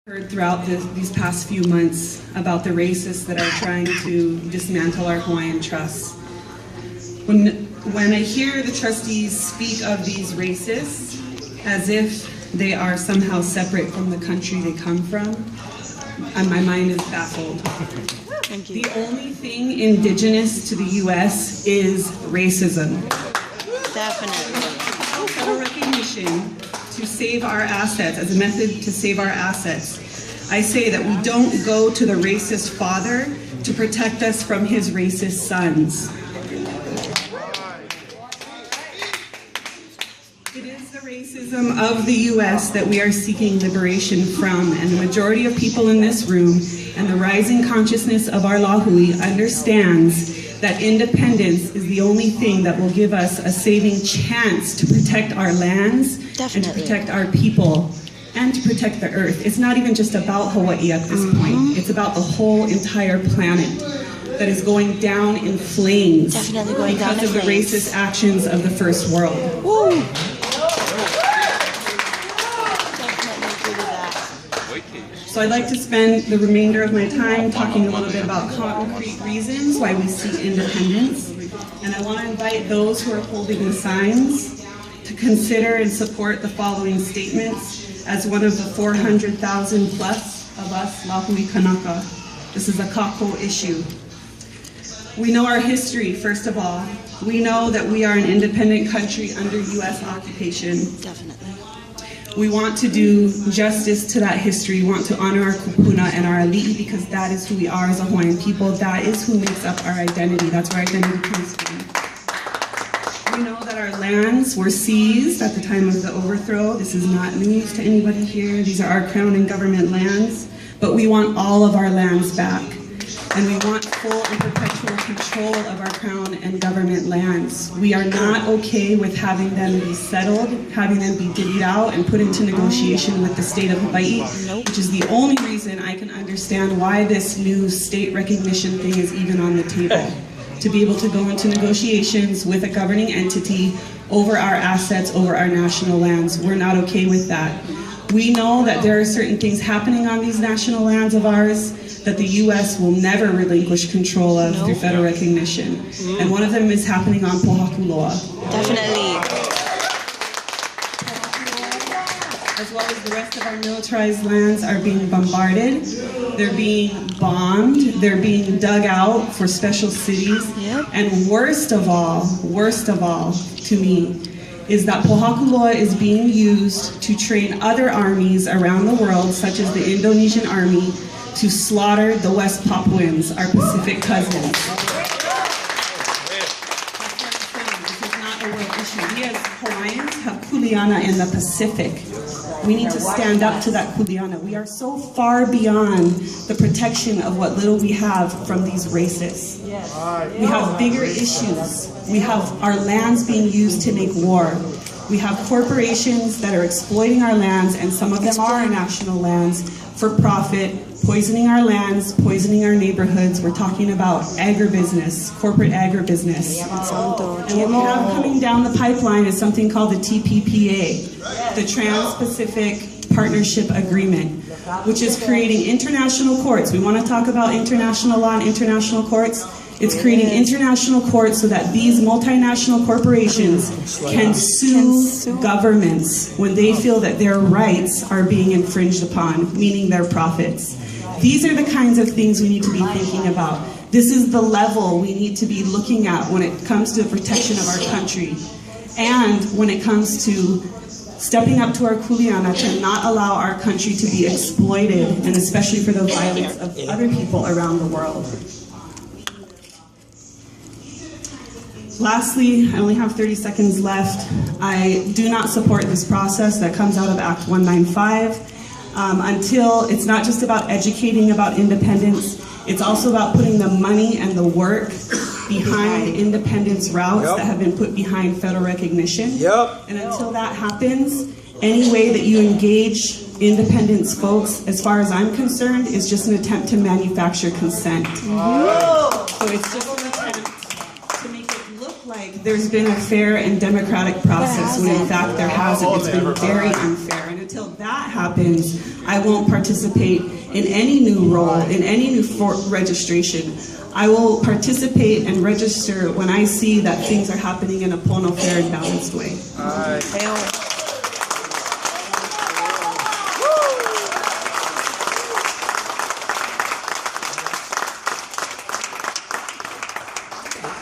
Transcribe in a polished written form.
Heard throughout these past few months about the racists that are trying to dismantle our Hawaiian Trust. When I hear the trustees speak of these racists as if they are somehow separate from the country they come from, and my mind is baffled. Thank you. The only thing indigenous to the U.S. is racism. Definitely. Federal recognition to save our assets, as a method to save our assets. I say that we don't go to the racist father to protect us from his racist sons. It is the racism of the U.S. that we are seeking liberation from, and the majority of people in this room and the rising consciousness of our Lahui understands that independence is the only thing that will give us a saving chance to protect our lands and to protect our people and to protect the earth. It's not even just about Hawaii at this point. It's about the whole entire planet that is going down in flames because of the racist actions of the first world. Woo. So I'd like to spend the remainder of my time talking a little bit about concrete reasons why we seek independence. And I want to invite those who are holding the signs to consider and support the following statements as one of the 400,000 plus of us Lahui Kanaka. This is a kako issue. We know our history, first of all. We know that we are an independent country under U.S. occupation. Definitely. We want to do justice to that history. We want to honor our kupuna and our ali'i because that is who we are as a Hawaiian people. That is who makes up our identity. That's where identity comes from. We know that our lands were seized at the time of the overthrow. This is not news to anybody here. These are our crown and government lands. But we want all of our lands back. And we want full and perpetual control of our crown and government lands. We are not okay with having them be settled, having them be divvied out and put into negotiation with the state of Hawaii, which is the only reason I can understand why this new state recognition thing is even on the table. To be able to go into negotiations with a governing entity over our assets, over our national lands. We're not okay with that. We know that there are certain things happening on these national lands of ours that the U.S. will never relinquish control of through federal recognition. And one of them is happening on Pohakuloa. Definitely. As well as the rest of our militarized lands are being bombarded. They're being bombed. They're being dug out for special cities. And worst of all to me, is that Pohakuloa is being used to train other armies around the world, such as the Indonesian army, to slaughter the West Papuans, our Pacific cousins. This is not a world issue. We as Hawaiians have kuleana in the Pacific. We need to stand up to that kuleana. We are so far beyond the protection of what little we have from these racists. We have bigger issues. We have our lands being used to make war. We have corporations that are exploiting our lands, and some of them are our national lands, for profit, poisoning our lands, poisoning our neighborhoods. We're talking about agribusiness, corporate agribusiness. And what we have coming down the pipeline is something called the TPPA, the Trans-Pacific Partnership Agreement, which is creating international courts. We want to talk about international law and international courts. It's creating international courts so that these multinational corporations can sue governments when they feel that their rights are being infringed upon, meaning their profits. These are the kinds of things we need to be thinking about. This is the level we need to be looking at when it comes to the protection of our country. And when it comes to stepping up to our kuleana to not allow our country to be exploited, and especially for the violence of other people around the world. Lastly, I only have 30 seconds left. I do not support this process that comes out of Act 195 until it's not just about educating about independence, it's also about putting the money and the work behind independence routes that have been put behind federal recognition. And until that happens, any way that you engage independence folks, as far as I'm concerned, is just an attempt to manufacture consent. So it's just an attempt to make it look like there's been a fair and democratic process when in fact there hasn't. It's been very unfair. And until until that happens, I won't participate in any new role, in any new registration. I will participate and register when I see that things are happening in a Pono fair and balanced way. All right.